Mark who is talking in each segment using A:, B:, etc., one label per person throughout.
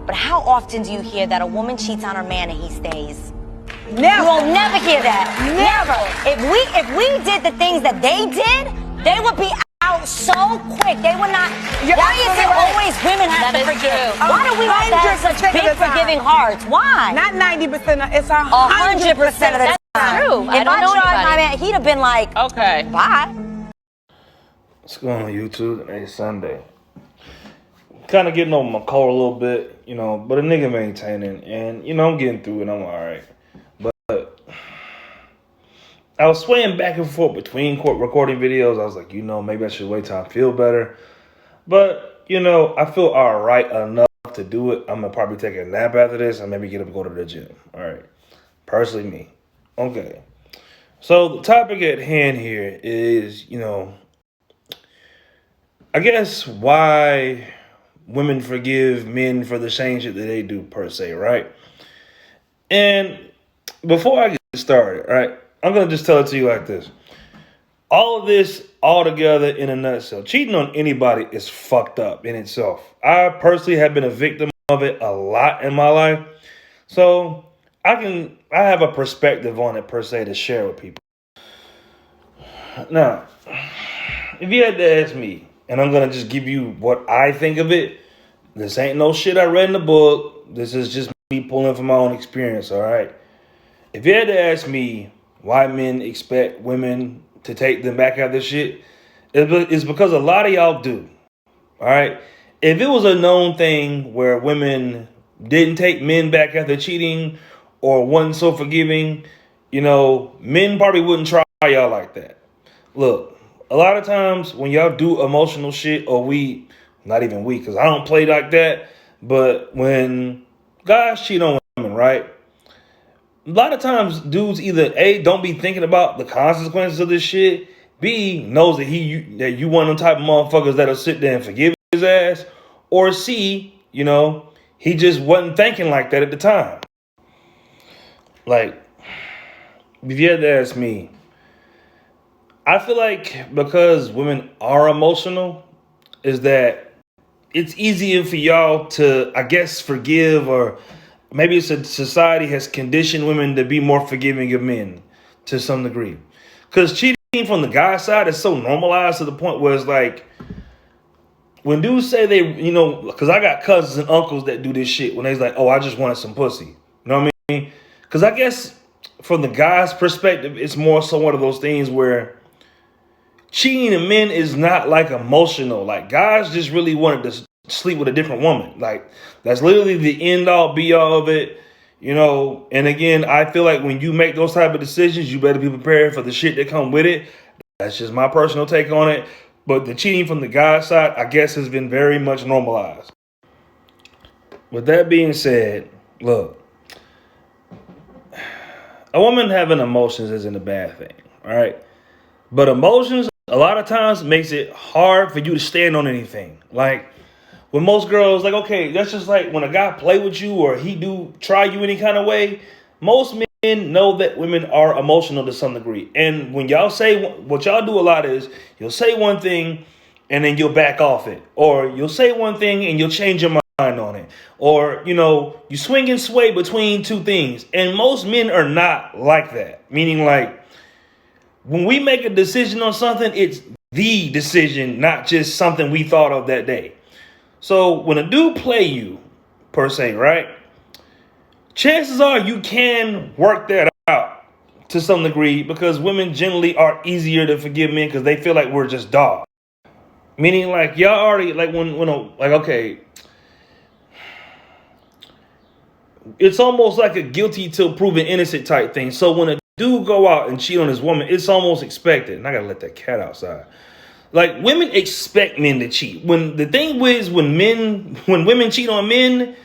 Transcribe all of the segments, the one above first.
A: but how often do you hear that a woman cheats on her man and he stays?
B: Never.
A: You will never hear that. Never. If we did the things that they did, they would be out so quick. They would not. Why is it always women have to forgive? Why do we have to have such big forgiving hearts? Why?
B: Not 90%. It's 100%
A: of the time.
C: That's true.
A: If I tried my man, he'd have been like,
C: okay,
A: bye.
D: What's going on, YouTube? Today's Sunday. Kind of getting over my cold a little bit, you know, but a nigga maintaining, and you know I'm getting through it. I'm all right. But I was swaying back and forth between recording videos. I was like, you know, maybe I should wait till I feel better. But you know, I feel all right enough to do it. I'm gonna probably take a nap after this and maybe get up and go to the gym. All right, personally, me. Okay. So the topic at hand here is, you know, I guess why women forgive men for the same shit that they do, per se, right? And before I get started, right, I'm going to just tell it to you like this. All of this, all together in a nutshell, cheating on anybody is fucked up in itself. I personally have been a victim of it a lot in my life. So I have a perspective on it, per se, to share with people. Now, if you had to ask me, and I'm going to just give you what I think of it. This ain't no shit I read in the book. This is just me pulling from my own experience, all right? If you had to ask me why men expect women to take them back out of this shit, it's because a lot of y'all do, all right? If it was a known thing where women didn't take men back after cheating or wasn't so forgiving, you know, men probably wouldn't try y'all like that. Look. A lot of times when y'all do emotional shit, or not even we, because I don't play like that, but when guys cheat on women, right? A lot of times dudes either A, don't be thinking about the consequences of this shit, B, knows that you one of them type of motherfuckers that'll sit there and forgive his ass, or C, you know, he just wasn't thinking like that at the time. Like, if you had to ask me, I feel like because women are emotional, is that it's easier for y'all to, I guess, forgive, or maybe it's a society has conditioned women to be more forgiving of men to some degree. Because cheating from the guy side is so normalized to the point where it's like, when dudes say they, you know, because I got cousins and uncles that do this shit when they's like, oh, I just wanted some pussy. You know what I mean? Because I guess from the guy's perspective, it's more so one of those things where cheating in men is not like emotional. Like, guys just really wanted to sleep with a different woman. Like, that's literally the end all be all of it, you know. And again, I feel like when you make those type of decisions, you better be prepared for the shit that come with it. That's just my personal take on it. But the cheating from the guy's side, I guess, has been very much normalized. With that being said, look, a woman having emotions isn't a bad thing, all right? But emotions, a lot of times, makes it hard for you to stand on anything. Like, when most girls, like, okay, that's just like when a guy play with you or he do try you any kind of way, most men know that women are emotional to some degree. And when y'all say, what y'all do a lot is, you'll say one thing and then you'll back off it. Or you'll say one thing and you'll change your mind on it. Or, you know, you swing and sway between two things. And most men are not like that. Meaning, like, when we make a decision on something, it's the decision, not just something we thought of that day. So when a dude play you, per se, right? Chances are you can work that out to some degree, because women generally are easier to forgive men because they feel like we're just dogs. Meaning, like, y'all already, like, okay, it's almost like a guilty till proven innocent type thing. So when a dude go out and cheat on his woman, it's almost expected. And I gotta let that cat outside. Like, women expect men to cheat. When the thing is, when women cheat on men,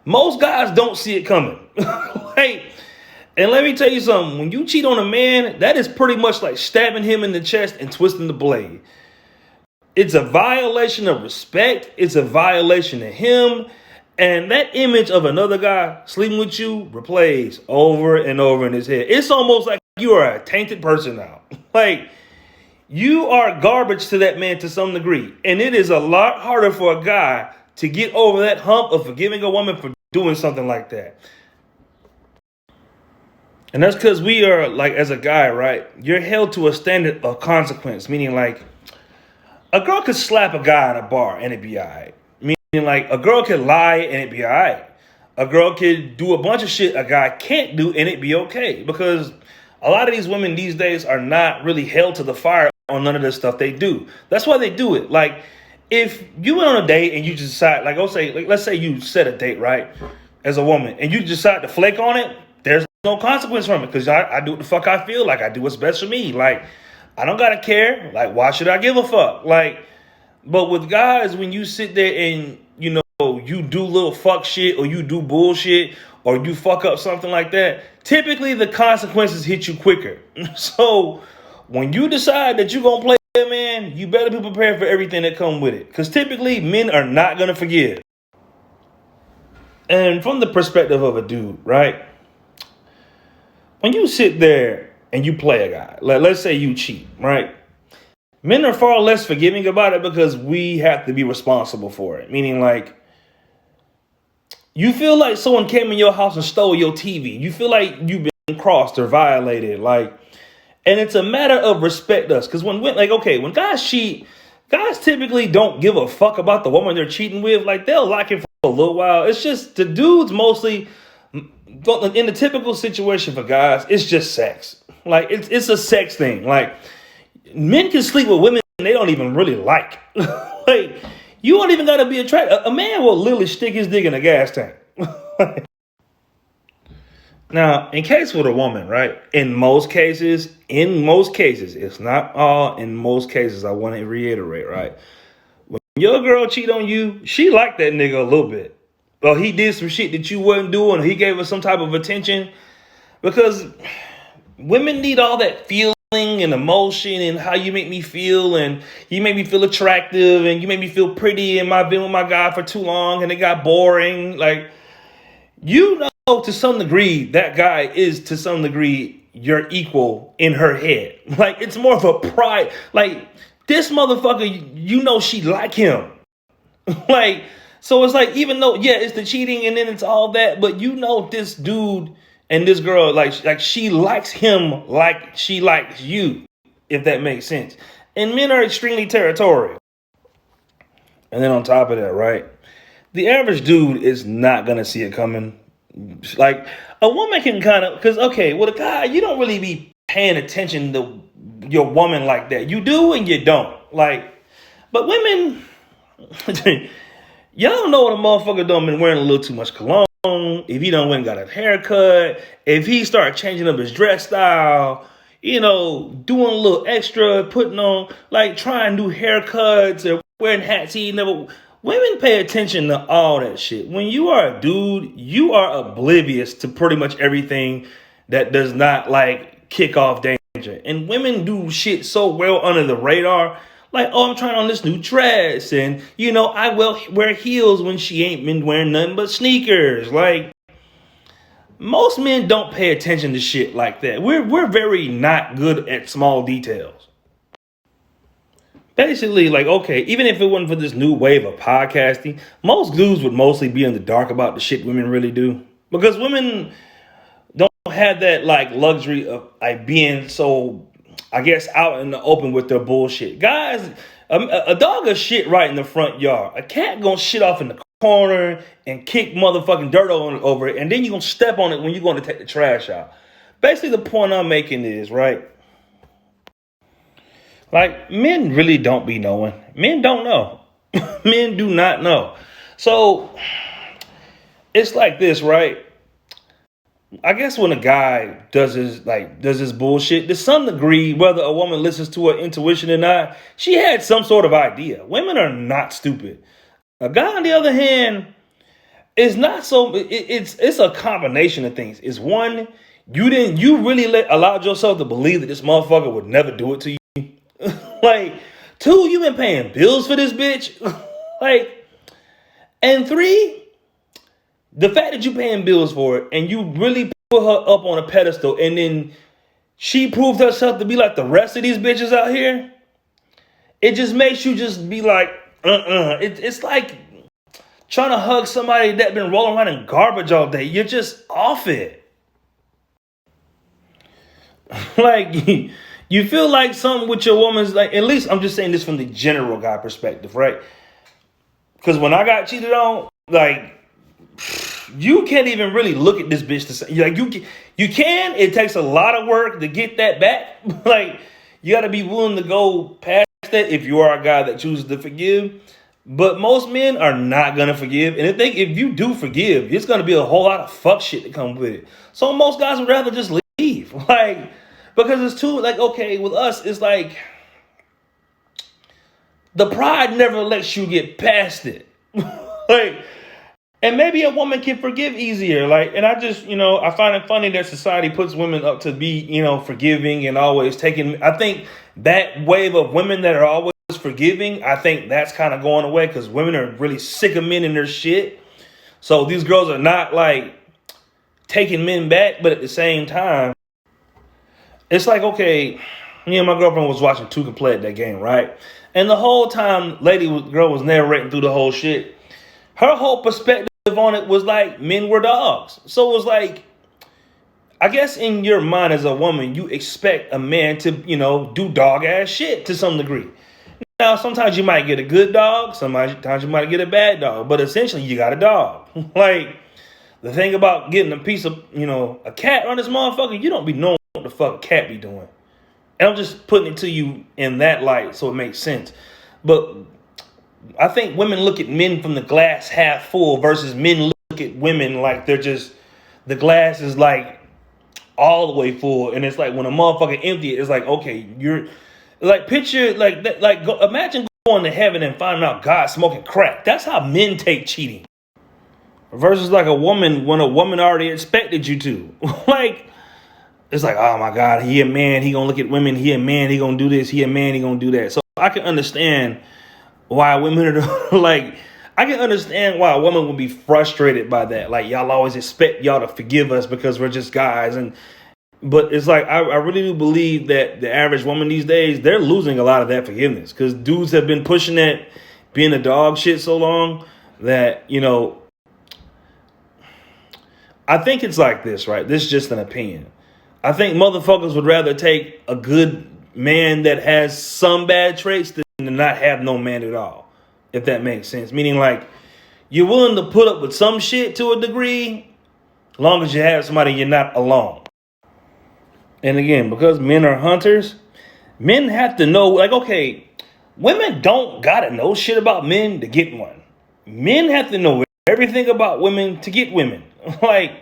D: most guys don't see it coming. Like, and let me tell you something. When you cheat on a man, that is pretty much like stabbing him in the chest and twisting the blade. It's a violation of respect. It's a violation of him. And that image of another guy sleeping with you replays over and over in his head. It's almost like you are a tainted person now. Like, you are garbage to that man to some degree. And it is a lot harder for a guy to get over that hump of forgiving a woman for doing something like that. And that's because we are, like, as a guy, right? You're held to a standard of consequence, meaning, like, a girl could slap a guy in a bar and it'd be all right. Meaning, like, a girl could lie and it'd be all right. A girl could do a bunch of shit a guy can't do and it'd be okay. Because a lot of these women these days are not really held to the fire on none of the stuff they do. That's why they do it. Like, if you went on a date and you decide, like, let's say you set a date, right, as a woman, and you decide to flake on it, there's no consequence from it, because I do what the fuck I feel like. I do what's best for me. Like, I don't gotta care. Like, why should I give a fuck? Like, but with guys, when you sit there and, you know, you do little fuck shit, or you do bullshit, or you fuck up something like that, typically the consequences hit you quicker. So when you decide that you're gonna play, man, you better be prepared for everything that comes with it, because typically men are not gonna forgive. And from the perspective of a dude, right, when you sit there and you play a guy, let's say you cheat, right, men are far less forgiving about it because we have to be responsible for it. Meaning, like, you feel like someone came in your house and stole your TV. You feel like you've been crossed or violated, like. And it's a matter of respect us. Because when guys cheat, guys typically don't give a fuck about the woman they're cheating with. Like, they'll like it for a little while. It's just the dudes mostly, in the typical situation for guys, it's just sex. Like, it's a sex thing. Like, men can sleep with women they don't even really like. Like, you don't even got to be attracted. A man will literally stick his dick in a gas tank. Now, in case with a woman, right, in most cases, it's not all, in most cases, I want to reiterate, right, when your girl cheat on you, she liked that nigga a little bit. Well, he did some shit that you wasn't doing, or he gave her some type of attention, because women need all that feeling and emotion and how you make me feel, and you make me feel attractive, and you make me feel pretty, and I've been with my guy for too long, and it got boring. Like, you know, to some degree, that guy is, to some degree, your equal in her head. Like, it's more of a pride. Like, this motherfucker, you know she like him. Like, so it's like, even though, yeah, it's the cheating and then it's all that, but you know this dude and this girl, like she likes him like she likes you, if that makes sense. And men are extremely territorial. And then on top of that, right, the average dude is not going to see it coming. Like, a woman can kind of, because, okay, with a guy, you don't really be paying attention to your woman like that. You do and you don't. Like, but women, y'all know what a motherfucker done been wearing a little too much cologne, if he done went and got a haircut, if he started changing up his dress style, you know, doing a little extra, putting on, like, trying new haircuts or wearing hats he never. Women pay attention to all that shit. When you are a dude, you are oblivious to pretty much everything that does not, like, kick off danger. And women do shit so well under the radar. Like, oh, I'm trying on this new dress. And, you know, I will wear heels when she ain't been wearing nothing but sneakers. Like, most men don't pay attention to shit like that. We're very not good at small details. Basically, like, okay, even if it wasn't for this new wave of podcasting, most dudes would mostly be in the dark about the shit women really do. Because women don't have that, like, luxury of, like, being so, I guess, out in the open with their bullshit. Guys, a dog will shit right in the front yard. A cat gonna shit off in the corner and kick motherfucking dirt over it, and then you gonna step on it when you're going to take the trash out. Basically, the point I'm making is, right, like, men really don't be knowing. Men don't know. Men do not know. So, it's like this, right? I guess when a guy does his bullshit, to some degree, whether a woman listens to her intuition or not, she had some sort of idea. Women are not stupid. A guy, on the other hand, is not so. It's a combination of things. It's one, you really allowed yourself to believe that this motherfucker would never do it to you. Like, two, you been paying bills for this bitch. Like, and three, the fact that you paying bills for it and you really put her up on a pedestal and then she proved herself to be like the rest of these bitches out here, it just makes you just be like, It's like, trying to hug somebody that been rolling around in garbage all day. You're just off it. Like, you feel like something with your woman's like, at least I'm just saying this from the general guy perspective, right? Because when I got cheated on, like, you can't even really look at this bitch to say, like, you can, it takes a lot of work to get that back. Like, you got to be willing to go past that if you are a guy that chooses to forgive. But most men are not going to forgive. And if you do forgive, it's going to be a whole lot of fuck shit that comes with it. So most guys would rather just leave. Like, because it's too, like, okay, with us, it's like, the pride never lets you get past it. Like, and maybe a woman can forgive easier. Like, and I just, I find it funny that society puts women up to be, forgiving and always taking. I think that wave of women that are always forgiving, I think that's kind of going away because women are really sick of men and their shit. So these girls are not like taking men back, but at the same time, it's like, okay, me and my girlfriend was watching Tuca play at that game, right? And the whole time, girl was narrating through the whole shit. Her whole perspective on it was like men were dogs. So it was like, I guess in your mind as a woman, you expect a man to, do dog ass shit to some degree. Now, sometimes you might get a good dog. Sometimes you might get a bad dog. But essentially, you got a dog. Like, the thing about getting a piece of, a cat on this motherfucker, you don't be knowing what the fuck a cat be doing. And I'm just putting it to you in that light so it makes sense. But I think women look at men from the glass half full versus men look at women like they're just, the glass is like all the way full. And it's like when a motherfucker empty it, it's like, okay, you're like, picture like that, like imagine going to heaven and finding out God smoking crack. That's how men take cheating. Versus like a woman when a woman already expected you to. Like, it's like, oh my God, he a man, he gonna look at women, he a man, he gonna do this, he a man, he gonna do that. So I can understand why women are like, I can understand why a woman would be frustrated by that. Like, y'all always expect y'all to forgive us because we're just guys. But it's like, I really do believe that the average woman these days, they're losing a lot of that forgiveness because dudes have been pushing that being a dog shit so long that, I think it's like this, right? This is just an opinion. I think motherfuckers would rather take a good man that has some bad traits than to not have no man at all, if that makes sense. Meaning, like, you're willing to put up with some shit to a degree, as long as you have somebody you're not alone. And again, because men are hunters, men have to know, like, okay, women don't gotta know shit about men to get one. Men have to know everything about women to get women. Like,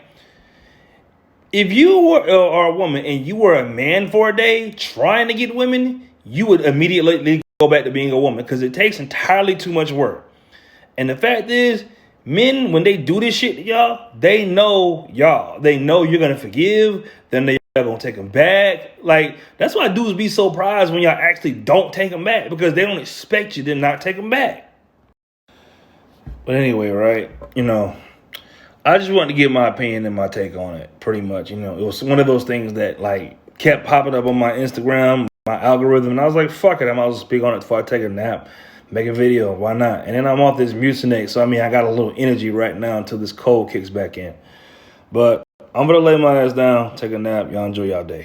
D: if you are a woman and you were a man for a day trying to get women, you would immediately go back to being a woman because it takes entirely too much work. And the fact is, men, when they do this shit to y'all, they know y'all. They know you're going to forgive. Then they're going to take them back. Like, that's why dudes be so surprised when y'all actually don't take them back because they don't expect you to not take them back. But anyway, right, I just wanted to give my opinion and my take on it, pretty much. It was one of those things that, like, kept popping up on my Instagram, my algorithm, and I was like, fuck it, I might as well speak on it before I take a nap, make a video, why not? And then I'm off this Mucinex, so, I got a little energy right now until this cold kicks back in. But I'm going to lay my ass down, take a nap. Y'all enjoy y'all day.